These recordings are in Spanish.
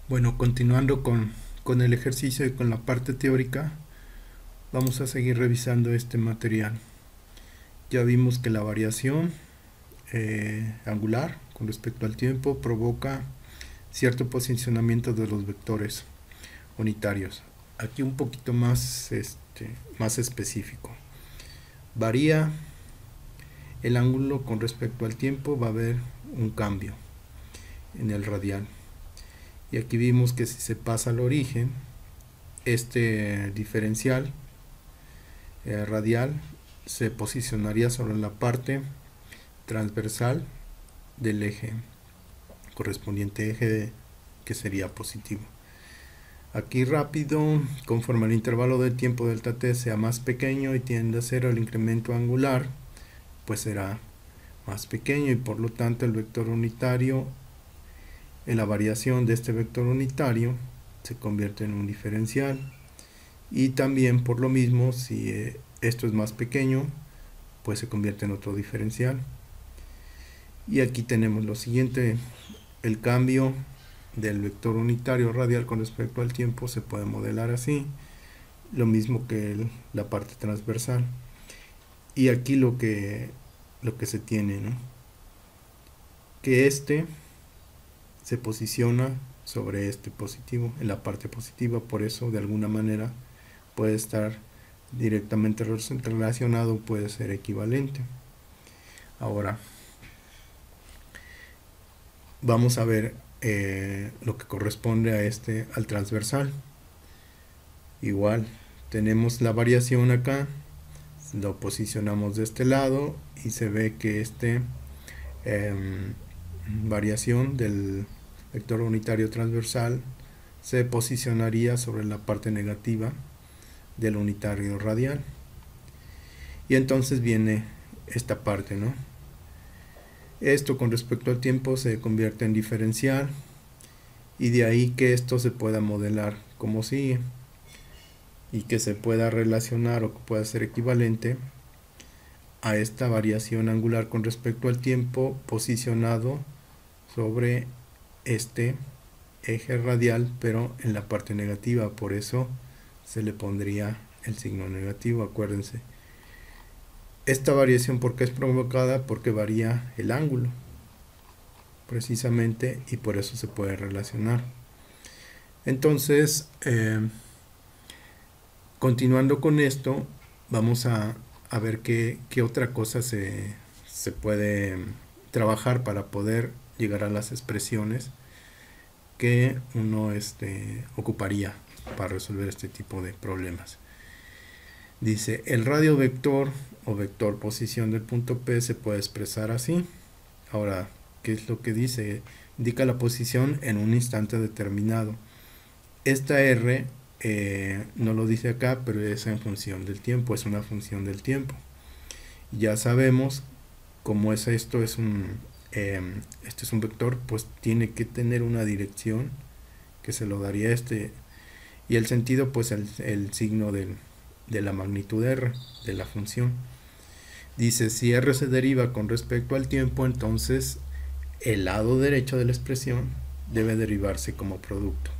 Bueno, continuando con el ejercicio y con la parte teórica, vamos a seguir revisando este material. Ya vimos que la variación angular con respecto al tiempo provoca cierto posicionamiento de los vectores unitarios. Aquí un poquito más específico. Varía el ángulo con respecto al tiempo, va a haber un cambio en el radial. Y aquí vimos que si se pasa al origen, este diferencial radial se posicionaría sobre la parte transversal del eje correspondiente eje que sería positivo. Aquí rápido, conforme el intervalo de tiempo delta t sea más pequeño y tiende a cero el incremento angular, pues será más pequeño y por lo tanto el vector unitario, en la variación de este vector unitario, se convierte en un diferencial. Y también por lo mismo, si esto es más pequeño, pues se convierte en otro diferencial. Y aquí tenemos lo siguiente: el cambio del vector unitario radial con respecto al tiempo se puede modelar así, lo mismo que la parte transversal. Y aquí lo que se tiene, ¿no? Que este se posiciona sobre este positivo, en la parte positiva, por eso de alguna manera puede estar directamente relacionado, puede ser equivalente. Ahora vamos a ver lo que corresponde al transversal. Igual tenemos la variación acá, lo posicionamos de este lado y se ve que variación del vector unitario transversal se posicionaría sobre la parte negativa del unitario radial. Y entonces viene esta parte, ¿no? Esto con respecto al tiempo se convierte en diferencial y de ahí que esto se pueda modelar como sigue y que se pueda relacionar o que pueda ser equivalente a esta variación angular con respecto al tiempo posicionado sobre este eje radial, pero en la parte negativa. Por eso se le pondría el signo negativo, acuérdense. Esta variación, ¿por qué es provocada? Porque varía el ángulo precisamente, y por eso se puede relacionar. Entonces, continuando con esto, vamos a ver qué otra cosa se puede trabajar para poder llegar a las expresiones que uno ocuparía para resolver este tipo de problemas. Dice, el radio vector o vector posición del punto P se puede expresar así. Ahora, ¿qué es lo que dice? Indica la posición en un instante determinado. Esta R no lo dice acá, pero es en función del tiempo, es una función del tiempo. Ya sabemos cómo es esto, este es un vector, pues tiene que tener una dirección que se lo daría y el sentido, pues el signo de la magnitud R de la función. Dice, si R se deriva con respecto al tiempo, entonces el lado derecho de la expresión debe derivarse como producto.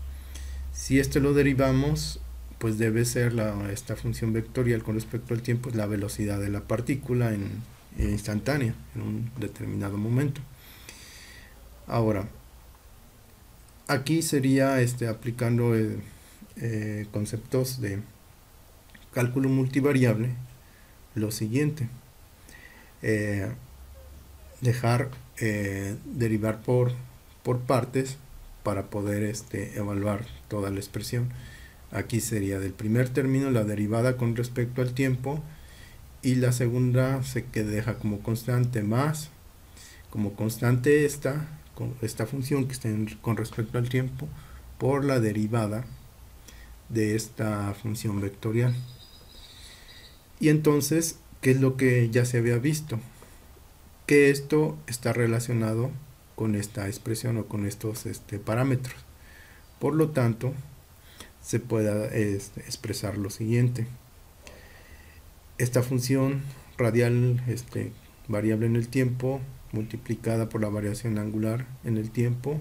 Si esto lo derivamos, pues debe ser esta función vectorial con respecto al tiempo, es la velocidad de la partícula instantánea, en un determinado momento. Ahora, aquí sería aplicando conceptos de cálculo multivariable, lo siguiente: dejar derivar por partes para poder evaluar toda la expresión. Aquí sería del primer término la derivada con respecto al tiempo, y la segunda se deja como constante, más como constante esta función que está con respecto al tiempo por la derivada de esta función vectorial. Y entonces, ¿qué es lo que ya se había visto? Que esto está relacionado con esta expresión o con estos parámetros. Por lo tanto, se puede expresar lo siguiente: esta función radial variable en el tiempo multiplicada por la variación angular en el tiempo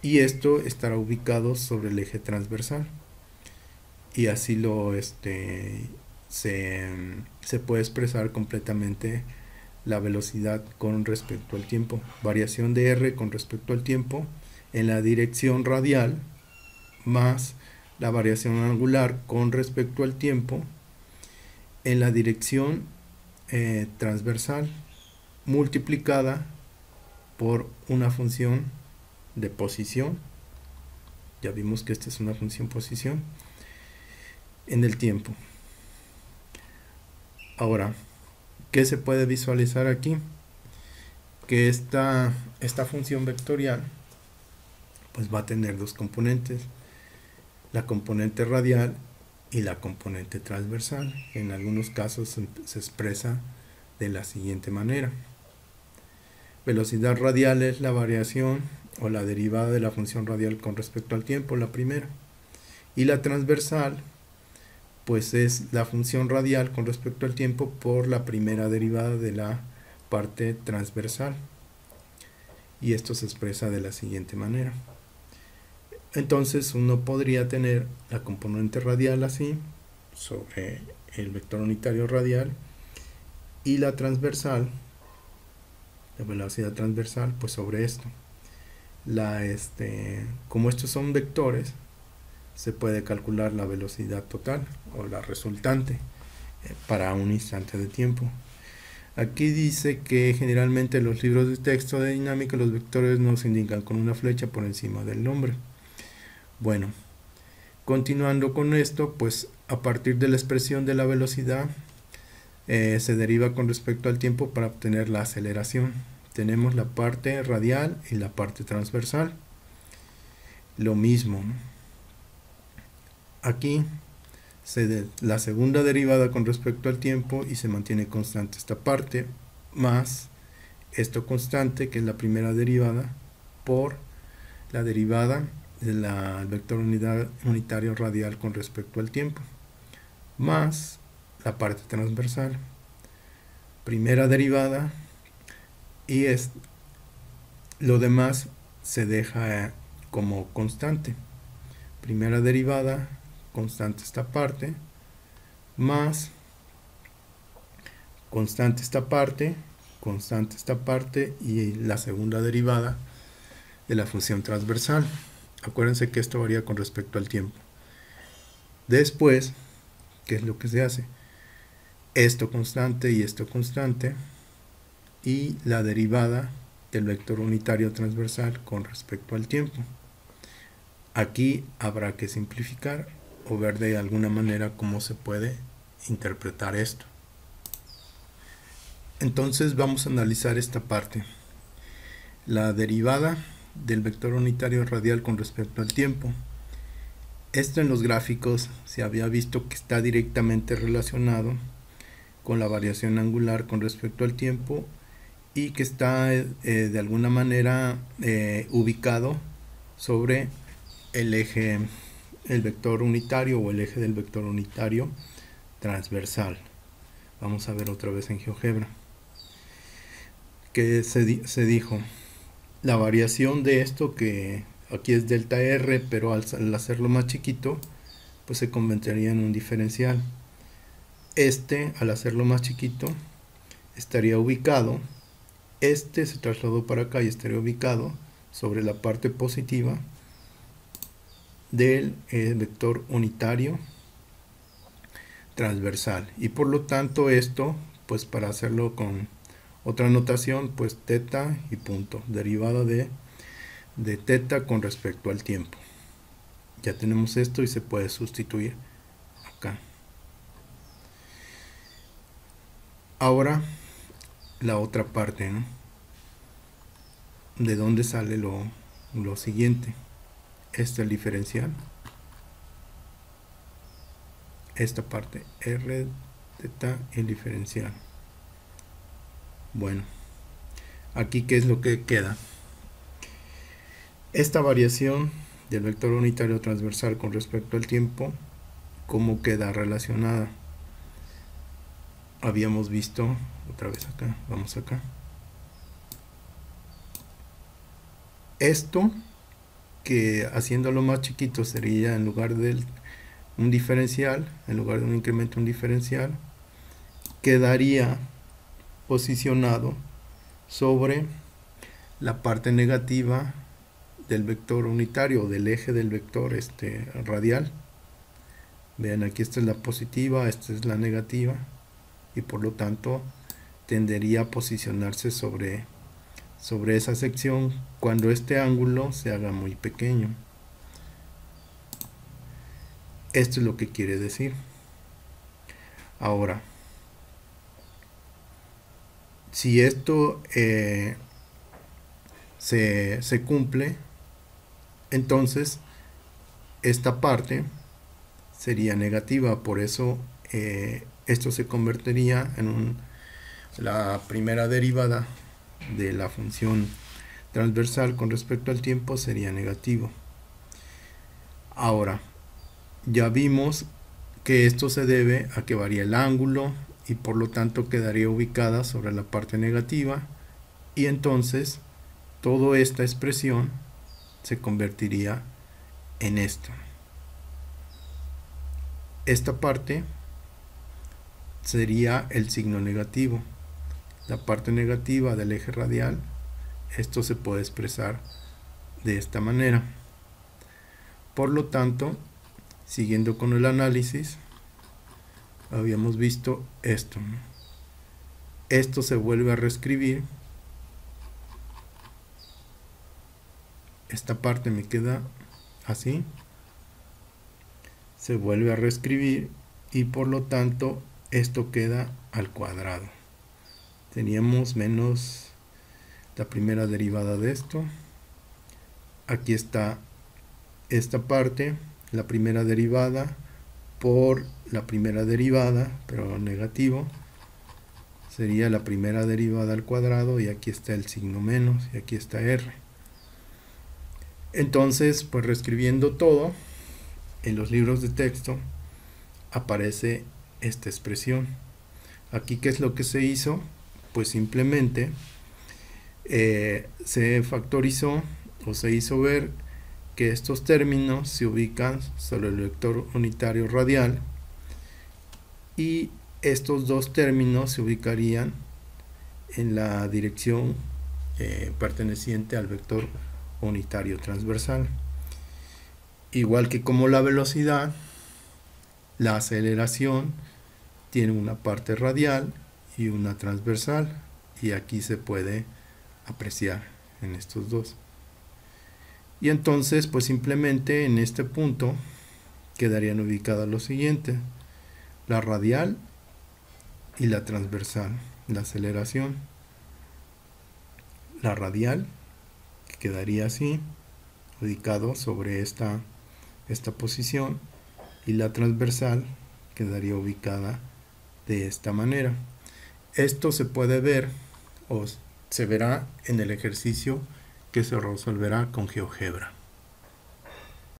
y esto estará ubicado sobre el eje transversal, y así se puede expresar completamente la velocidad con respecto al tiempo. Variación de r con respecto al tiempo en la dirección radial más la variación angular con respecto al tiempo en la dirección transversal, multiplicada por una función de posición. Ya vimos que esta es una función posición en el tiempo. Ahora, ¿qué se puede visualizar aquí? Que esta función vectorial pues va a tener dos componentes, la componente radial y la componente transversal. En algunos casos se expresa de la siguiente manera: velocidad radial es la variación o la derivada de la función radial con respecto al tiempo, la primera, y la transversal pues es la función radial con respecto al tiempo por la primera derivada de la parte transversal, y esto se expresa de la siguiente manera. Entonces uno podría tener la componente radial así sobre el vector unitario radial, y la transversal, la velocidad transversal, pues sobre esto. Como estos son vectores, se puede calcular la velocidad total o la resultante para un instante de tiempo. Aquí dice que generalmente en los libros de texto de dinámica los vectores nos indican con una flecha por encima del nombre. Bueno, continuando con esto, pues a partir de la expresión de la velocidad se deriva con respecto al tiempo para obtener la aceleración. Tenemos la parte radial y la parte transversal. Lo mismo, ¿no? Aquí la segunda derivada con respecto al tiempo y se mantiene constante esta parte, más esto constante que es la primera derivada por la derivada del vector unitario radial con respecto al tiempo, más la parte transversal, primera derivada, y lo demás se deja como constante. Primera derivada, constante esta parte, más constante esta parte y la segunda derivada de la función transversal. Acuérdense que esto varía con respecto al tiempo. Después, ¿qué es lo que se hace? Esto constante y esto constante, y la derivada del vector unitario transversal con respecto al tiempo. Aquí habrá que simplificar o ver de alguna manera cómo se puede interpretar esto. Entonces vamos a analizar esta parte. La derivada del vector unitario radial con respecto al tiempo. Esto en los gráficos se había visto que está directamente relacionado con la variación angular con respecto al tiempo, y que está de alguna manera ubicado sobre el eje, el vector unitario o el eje del vector unitario transversal. Vamos a ver otra vez en GeoGebra que se dijo la variación de esto, que aquí es delta R, pero al hacerlo más chiquito pues se convertiría en un diferencial. Al hacerlo más chiquito estaría ubicado, se trasladó para acá y estaría ubicado sobre la parte positiva del vector unitario transversal, y por lo tanto esto, pues para hacerlo con otra notación, pues teta y punto, derivada de teta con respecto al tiempo. Ya tenemos esto y se puede sustituir acá. Ahora la otra parte, ¿no? ¿De dónde sale lo siguiente? El diferencial, esta parte r teta, el diferencial. Bueno, aquí ¿qué es lo que queda? Esta variación del vector unitario transversal con respecto al tiempo, ¿cómo queda relacionada? Habíamos visto, otra vez acá, vamos acá. Esto que haciéndolo más chiquito sería, en lugar de un diferencial, en lugar de un incremento, un diferencial, quedaría posicionado sobre la parte negativa del vector unitario, del eje del vector radial. Vean, aquí esta es la positiva, esta es la negativa, y por lo tanto tendería a posicionarse sobre esa sección cuando este ángulo se haga muy pequeño. Esto es lo que quiere decir. Ahora, si esto se cumple, entonces esta parte sería negativa. Por eso esto se convertiría en la primera derivada de la función transversal con respecto al tiempo sería negativo. Ahora, ya vimos que esto se debe a que varía el ángulo y por lo tanto quedaría ubicada sobre la parte negativa, y entonces toda esta expresión se convertiría en esto. Esta parte sería el signo negativo, la parte negativa del eje radial. Esto se puede expresar de esta manera. Por lo tanto, siguiendo con el análisis, habíamos visto esto, ¿no? Esto se vuelve a reescribir. Esta parte me queda así. Se vuelve a reescribir y por lo tanto esto queda al cuadrado. Teníamos menos la primera derivada de esto. Aquí está esta parte, la primera derivada por la primera derivada, pero negativo, sería la primera derivada al cuadrado, y aquí está el signo menos y aquí está r. Entonces, pues reescribiendo todo en los libros de texto aparece esta expresión. Aquí, ¿qué es lo que se hizo? Pues simplemente se factorizó o se hizo ver que estos términos se ubican sobre el vector unitario radial, y estos dos términos se ubicarían en la dirección perteneciente al vector unitario transversal. Igual que como la velocidad, la aceleración tiene una parte radial y una transversal, y aquí se puede apreciar en estos dos. Y entonces, pues simplemente en este punto quedarían ubicadas lo siguiente: la radial y la transversal. La aceleración, la radial, que quedaría así, ubicado sobre esta posición, y la transversal quedaría ubicada de esta manera. Esto se puede ver o se verá en el ejercicio que se resolverá con GeoGebra.